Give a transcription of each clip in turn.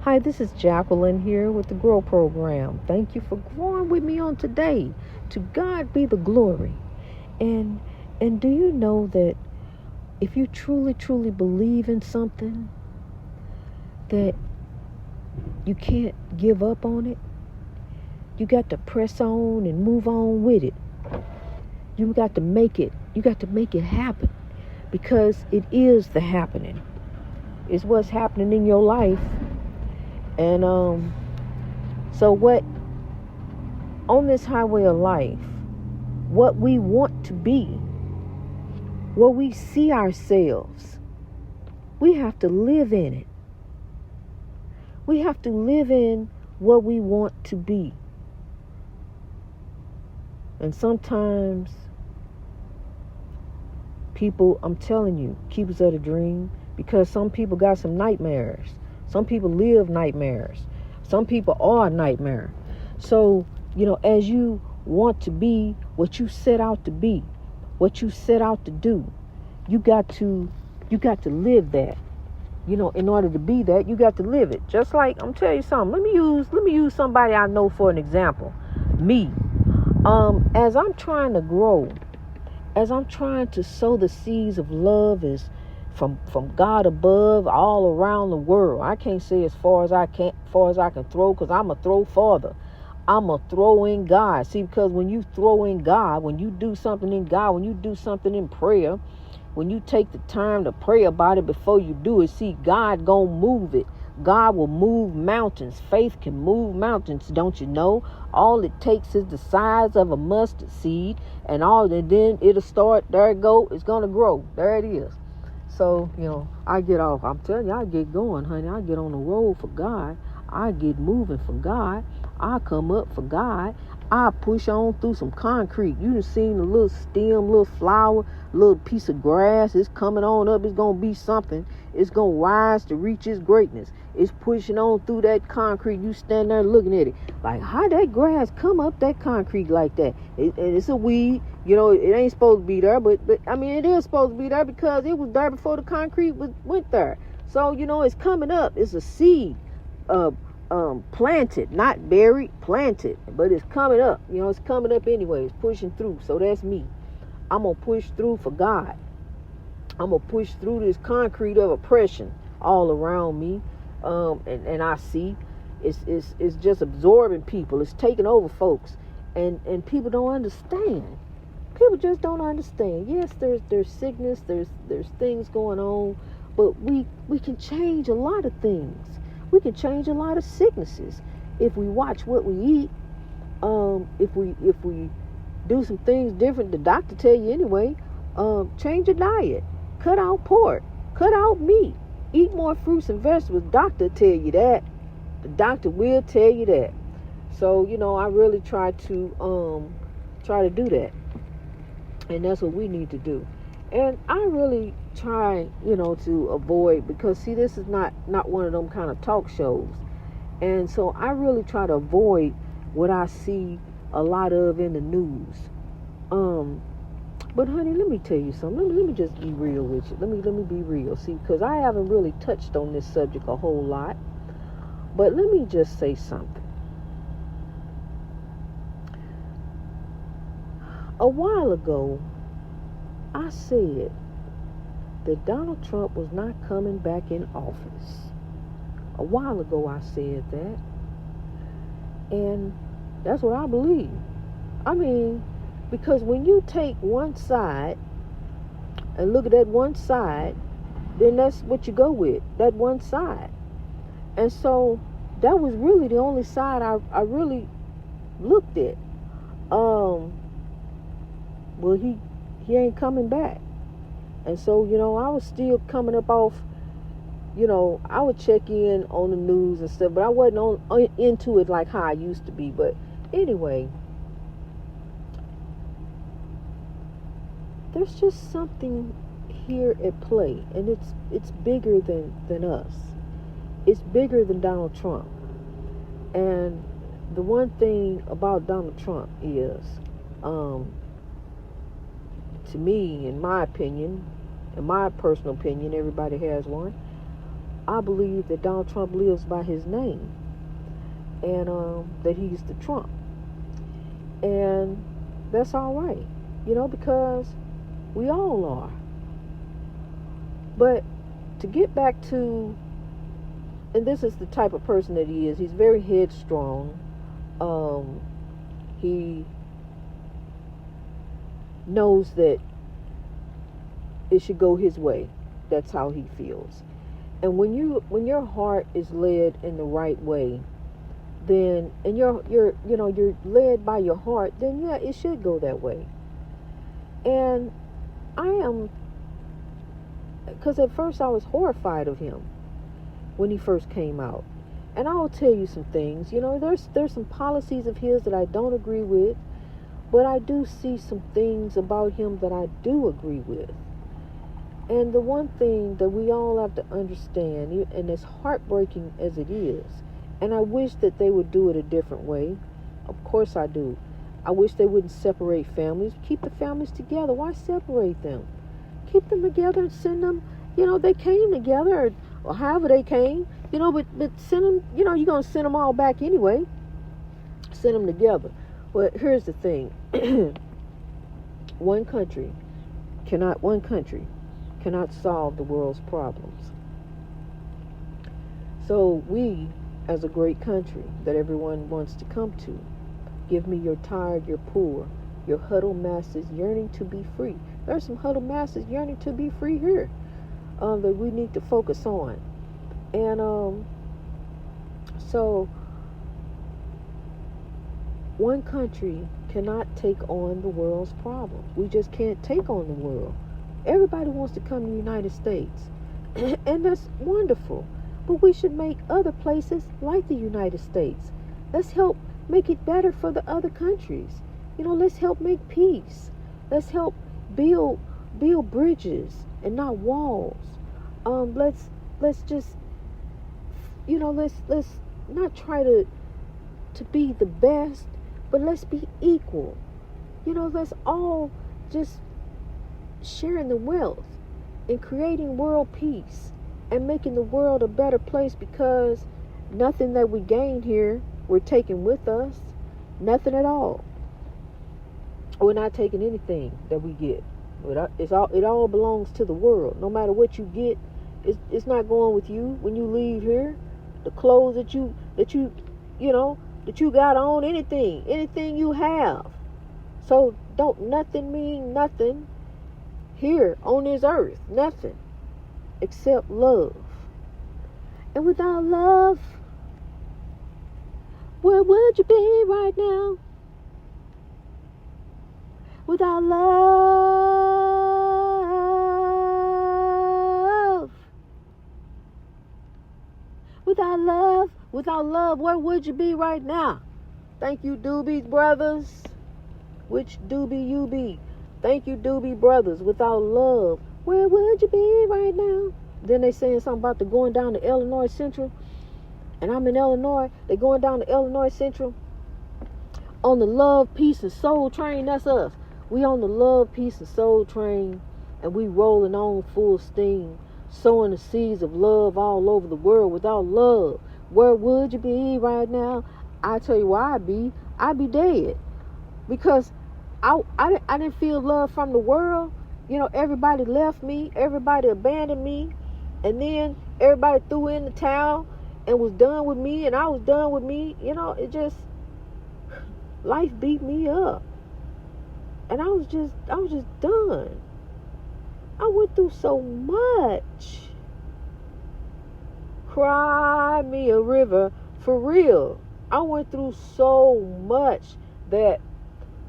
Hi, this is Jacqueline here with the Grow program. Thank you for growing with me on today. To God be the glory. And do you know that if you truly believe in something, that you can't give up on it? You got to press on and move on with it. You got to make it happen, because it is the happening. It's what's happening in your life. And so what on this highway of life, what we want to be, what we see ourselves, we have to live in it. We have to live in what we want to be. And sometimes people, I'm telling you, keepers of the dream, because some people got some nightmares. Some people live nightmares. Some people are a nightmare. So, as you want to be what you set out to be, what you set out to do, you got to live that. In order to be that, you got to live it. Just like, I'm telling you something. Let me use somebody I know for an example. Me. As I'm trying to grow, as I'm trying to sow the seeds of love from God above all around the world. I can't say as far as I can throw, because I'm a throw farther. I'm a throw in God. See, because when you throw in God, when you do something in God, when you do something in prayer, when you take the time to pray about it before you do it, see, God gonna move it. God will move mountains. Faith can move mountains, don't you know? All it takes is the size of a mustard seed, and then it'll start. There it go. It's gonna grow. There it is. So, I get off. I'm telling you, I get going, honey. I get on the road for God. I get moving for God. I come up for God. I push on through some concrete. You done seen a little stem, little flower, little piece of grass. It's coming on up. It's going to be something. It's going to rise to reach its greatness. It's pushing on through that concrete. You stand there looking at it. Like, how that grass come up that concrete like that? And it's a weed. It ain't supposed to be there. But I mean, it is supposed to be there because it was there before the concrete went there. So, it's coming up. It's a seed. Planted, not buried, planted, but it's coming up. It's coming up anyway. It's pushing through. So that's me. I'm gonna push through for God. I'm gonna push through this concrete of oppression all around me, and I see it's just absorbing people. It's taking over folks, and people don't understand. People just don't understand. Yes, there's sickness, there's things going on, but we can change a lot of things. We can change a lot of sicknesses if we watch what we eat. If we do some things different, the doctor tell you anyway. Change your diet. Cut out pork. Cut out meat. Eat more fruits and vegetables. Doctor tell you that. The doctor will tell you that. So I really try to do that, and that's what we need to do. And I really try, to avoid, because see, this is not one of them kind of talk shows. And so I really try to avoid what I see a lot of in the news. But honey, let me tell you something. Let me just be real with you. Let me be real. See, because I haven't really touched on this subject a whole lot. But let me just say something. A while ago, I said that Donald Trump was not coming back in office. A while ago I said that. And that's what I believe. I mean, because when you take one side and look at that one side, then that's what you go with, that one side. And so that was really the only side I really looked at. Well, he ain't coming back. And so, I was still coming up off, I would check in on the news and stuff, but I wasn't into it like how I used to be. But anyway, there's just something here at play, and it's bigger than us. It's bigger than Donald Trump. And the one thing about Donald Trump is, to me, in my opinion, in my personal opinion, everybody has one, I believe that Donald Trump lives by his name, and that he's the Trump. And that's all right, because we all are. But to get back to, and this is the type of person that he is, he's very headstrong. He knows that it should go his way. That's how he feels. And when your heart is led in the right way, then, and you're led by your heart, then yeah, it should go that way. And because at first I was horrified of him when he first came out. And I will tell you some things. There's some policies of his that I don't agree with, but I do see some things about him that I do agree with. And the one thing that we all have to understand, and as heartbreaking as it is, and I wish that they would do it a different way. Of course I do. I wish they wouldn't separate families. Keep the families together. Why separate them? Keep them together and send them, they came together, or however they came, but send them, you're going to send them all back anyway. Send them together. But here's the thing. One country cannot solve the world's problems. So we, as a great country that everyone wants to come to, give me your tired, your poor, your huddled masses yearning to be free. There's some huddled masses yearning to be free here that we need to focus on. And so one country cannot take on the world's problems. We just can't take on the world. Everybody wants to come to the United States, and that's wonderful. But we should make other places like the United States. Let's help make it better for the other countries. Let's help make peace. Let's help build bridges and not walls. Let's just, let's not try to be the best, but let's be equal. Let's all just sharing the wealth and creating world peace and making the world a better place, because nothing that we gain here we're taking with us. Nothing at all. We're not taking anything that we get. It all belongs to the world. No matter what you get, it's not going with you when you leave here. The clothes that you got on, anything you have. So don't nothing mean nothing here on this earth. Nothing except love. And without love, where would you be right now? Without love, without love, where would you be right now? Thank you, Doobie Brothers. Which Doobie you be? Thank you, Doobie Brothers. Without love, where would you be right now? Then they saying something about the going down to Illinois Central. And I'm in Illinois. They going down to Illinois Central on the love, peace, and soul train. That's us. We on the love, peace, and soul train, and we rolling on full steam, sowing the seeds of love all over the world. Without love, where would you be right now? I tell you where I'd be dead, because I didn't feel love from the world. Everybody left me, everybody abandoned me, and then everybody threw in the towel and was done with me, and I was done with me. It just, life beat me up. And I was just done. I went through so much. Cry me a river, for real. I went through so much that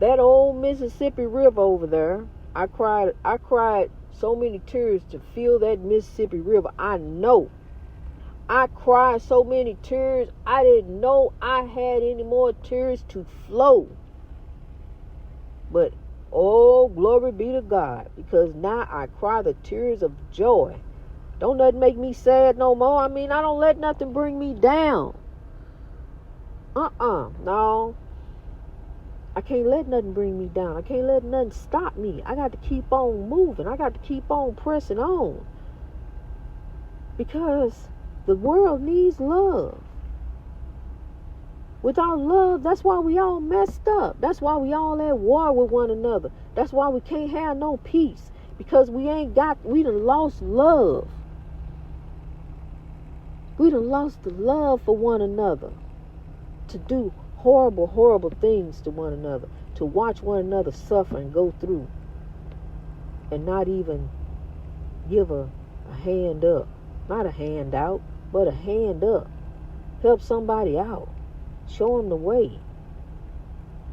old Mississippi River over there, I cried so many tears to fill that Mississippi River. I know. I cried so many tears, I didn't know I had any more tears to flow. But oh, glory be to God, because now I cry the tears of joy. Don't nothing make me sad no more. I don't let nothing bring me down. No. I can't let nothing bring me down. I can't let nothing stop me. I got to keep on moving. I got to keep on pressing on. Because The world needs love. Without love, that's why we all messed up. That's why we all at war with one another. That's why we can't have no peace. Because we done lost love. We done lost the love for one another. To do horrible, horrible things to one another. To watch one another suffer and go through. And not even give a hand up. Not a hand out, but a hand up. Help somebody out. Show them the way.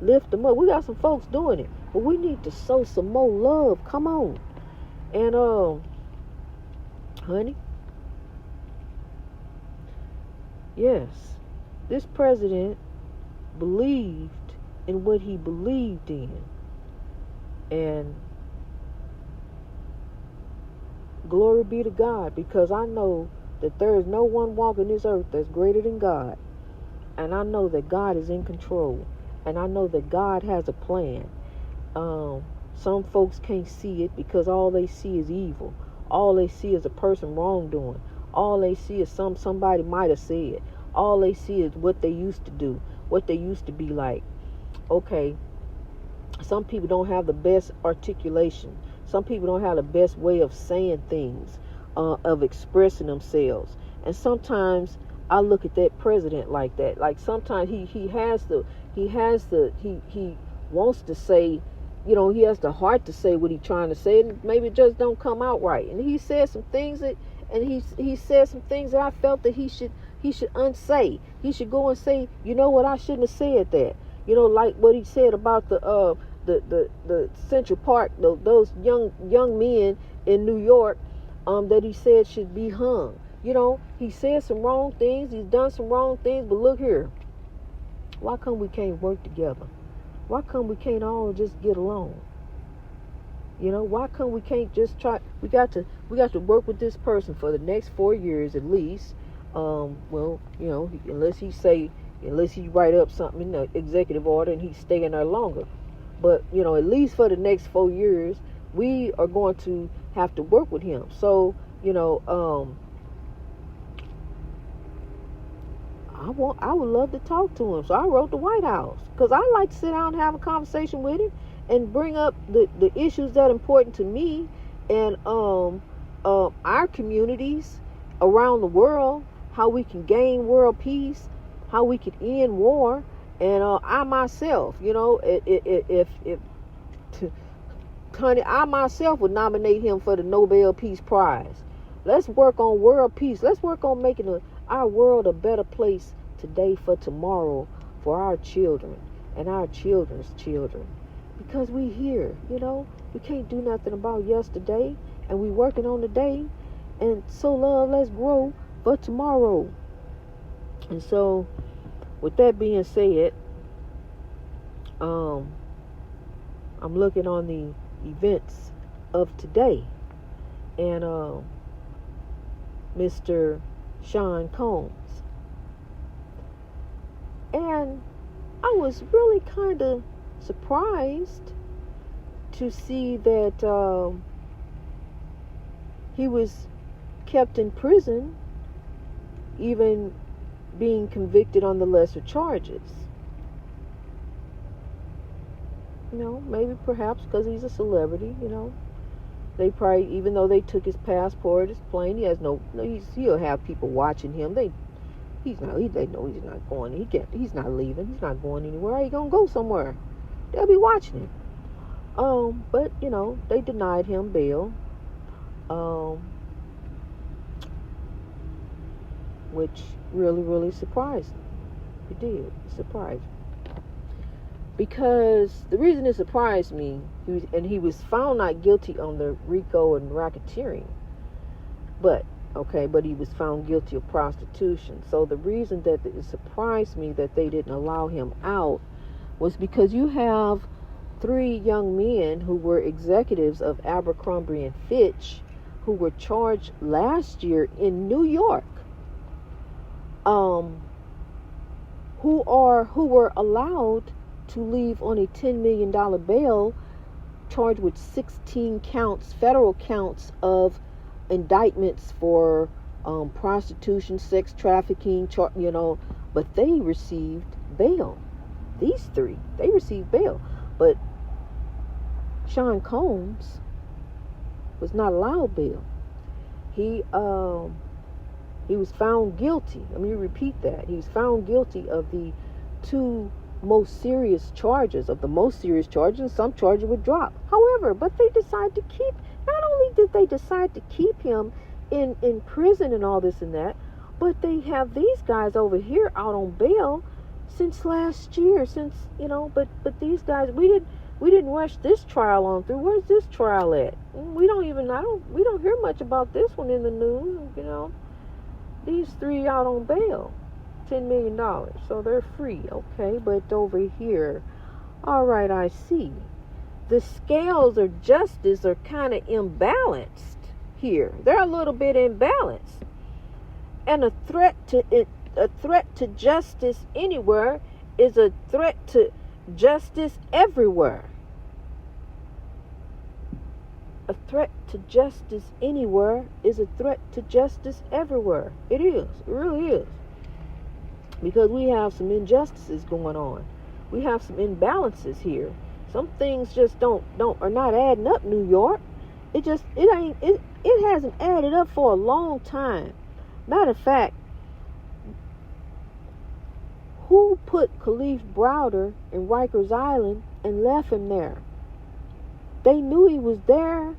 Lift them up. We got some folks doing it. But we need to sow some more love. Come on. And, honey. Yes. This president believed in what he believed in. And glory be to God, because I know that there is no one walking this earth that's greater than God. And I know that God is in control. And I know that God has a plan. Some folks can't see it because all they see is evil. All they see is a person wrongdoing. All they see is somebody might have said. All they see is what they used to do, what they used to be like. Okay, some people don't have the best articulation. Some people don't have the best way of saying things, of expressing themselves. And sometimes I look at that president like that. Like sometimes he wants to say, you know, he has the heart to say what he's trying to say, and maybe it just don't come out right. And he said some things that I felt that he should unsay. He should go and say, you know what, I shouldn't have said that. You know, like what he said about the Central Park, those young men in New York, that he said should be hung. You know, he said some wrong things, he's done some wrong things, but look here. Why come we can't work together? Why come we can't all just get along? You know, why come we can't just try? We got to work with this person for the next 4 years at least. Well, you know, unless he write up something in the executive order and he's staying there longer. But, you know, at least for the next 4 years, we are going to have to work with him. So, you know, I would love to talk to him. So I wrote the White House, because I like to sit down and have a conversation with him and bring up the issues that are important to me and our communities around the world, how we can gain world peace, how we can end war. And I myself, you know, if honey, I myself would nominate him for the Nobel Peace Prize. Let's work on world peace. Let's work on making our world a better place today for tomorrow, for our children and our children's children. Because we here, you know, we can't do nothing about yesterday, and we working on the day. And so, love, let's grow for tomorrow. And so, with that being said, I'm looking on the events of today, and Mr. Sean Combs, and I was really kind of surprised to see that he was kept in prison, even being convicted on the lesser charges. You know, maybe perhaps because he's a celebrity, you know. They probably, even though they took his passport, his plane, he'll have people watching him. They know he's not going. He's not leaving. He's not going anywhere. He gonna go somewhere. They'll be watching him. But you know, they denied him bail. Which really, really surprised me. It did. It surprised me. Because the reason it surprised me, he was found not guilty on the RICO and racketeering. But he was found guilty of prostitution. So the reason that it surprised me that they didn't allow him out was because you have 3 young men who were executives of Abercrombie and Fitch who were charged last year in New York, who were allowed to leave on a $10 million bail, charged with 16 counts, federal counts of indictments for prostitution, sex trafficking, but they received bail. These three, they received bail. But Sean Combs was not allowed bail. He was found guilty. Let me repeat that. He was found guilty of the two most serious charges. Of the most serious charges, and some charges were dropped. However, but they decided to keep, not only did they decide to keep him in prison and all this and that, but they have these guys over here out on bail since last year. But these guys, we didn't rush this trial on through. Where's this trial at? We don't hear much about this one in the news. These three out on bail, $10 million, so they're free. Okay, but over here, all right, I see. The scales of justice are kind of imbalanced here. They're a little bit imbalanced, and a threat to justice anywhere is a threat to justice everywhere. A threat to justice anywhere is a threat to justice everywhere. It is. It really is. Because we have some injustices going on. We have some imbalances here. Some things just are not adding up, New York. It hasn't added up for a long time. Matter of fact, who put Khalif Browder in Rikers Island and left him there? They knew he was there,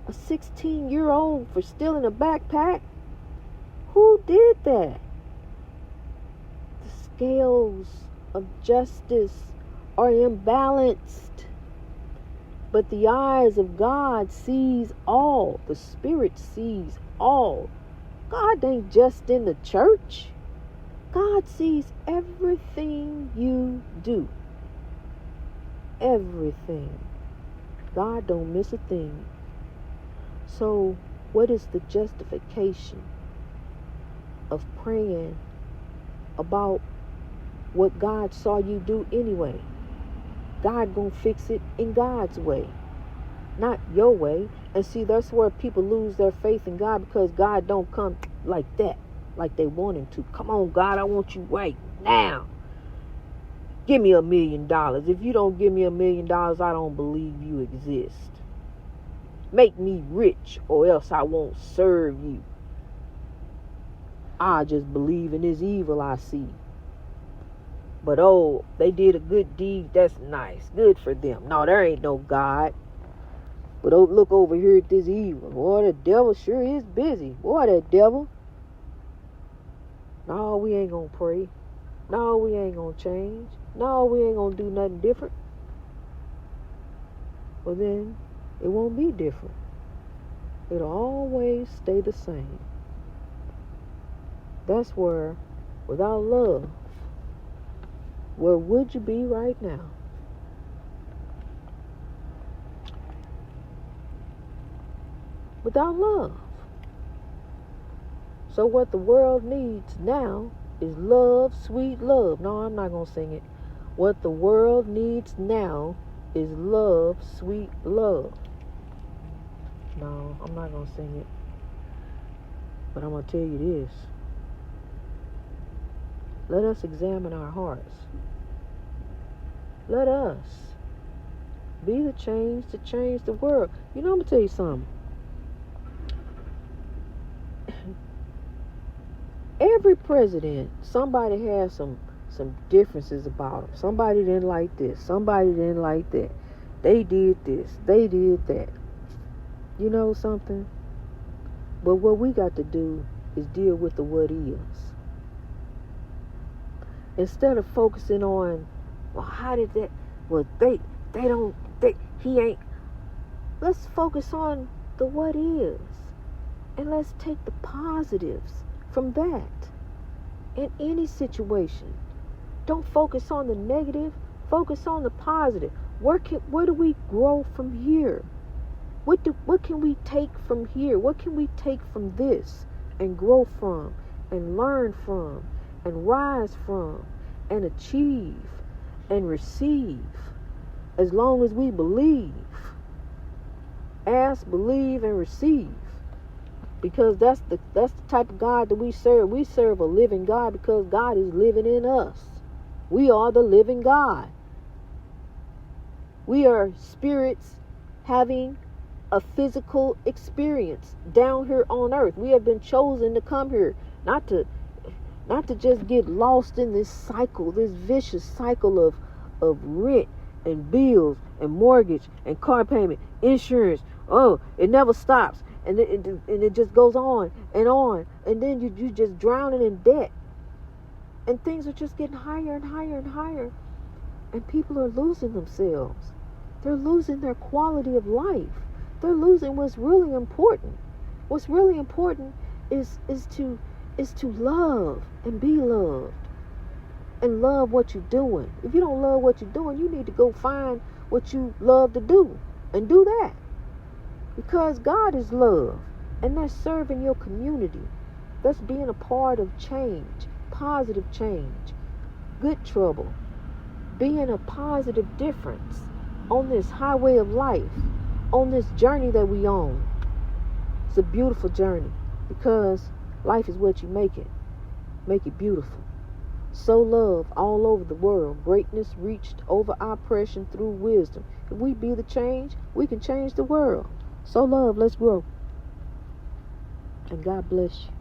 a 16-year-old, for stealing a backpack. Who did that? The scales of justice are imbalanced. But the eyes of God sees all. The Spirit sees all. God ain't just in the church. God sees everything you do. Everything. God don't miss a thing. So, what is the justification of praying about what God saw you do anyway? God gonna fix it in God's way, not your way. And see, that's where people lose their faith in God, because God don't come like that, like they want him to. Come on, God, I want you right now. Give me $1 million. If you don't give me $1 million, I don't believe you exist. Make me rich, or else I won't serve you. I just believe in this evil I see. But they did a good deed. That's nice. Good for them. No, there ain't no God. But look over here at this evil. Boy, the devil sure is busy. Boy, that devil. No, we ain't gonna pray. No, we ain't gonna change. No, we ain't gonna do nothing different. Well, then, it won't be different. It'll always stay the same. That's where, without love, where would you be right now? Without love. So what the world needs now is love, sweet love. No, I'm not going to sing it. What the world needs now is love, sweet love. No, I'm not going to sing it. But I'm going to tell you this. Let us examine our hearts. Let us be the change to change the world. I'm going to tell you something. Every president, somebody has some differences about them. Somebody didn't like this. Somebody didn't like that. They did this. They did that. You know something? But what we got to do is deal with the what is. Instead of focusing on, well, how did that, well, he ain't. Let's focus on the what is. And let's take the positives from that in any situation. Don't focus on the negative. Focus on the positive. Where do we grow from here? What can we take from here? What can we take from this and grow from and learn from and rise from and achieve and receive? As long as we believe. Ask, believe, and receive. Because that's the type of God that we serve. We serve a living God because God is living in us. We are the living God. We are spirits having a physical experience down here on earth. We have been chosen to come here, not to just get lost in this cycle, this vicious cycle of rent and bills and mortgage and car payment, insurance. Oh, it never stops. And it just goes on. And then you just drowning in debt. And things are just getting higher and higher and higher. And people are losing themselves. They're losing their quality of life. They're losing what's really important. What's really important is to love and be loved. And love what you're doing. If you don't love what you're doing, you need to go find what you love to do. And do that. Because God is love. And that's serving your community. That's being a part of change. Positive change. Good trouble. Being a positive difference on this highway of life. On this journey that we on. It's a beautiful journey. Because life is what you make it. Make it beautiful. Sow love all over the world. Greatness reached over oppression through wisdom. If we be the change, we can change the world. Sow love, let's grow. And God bless you.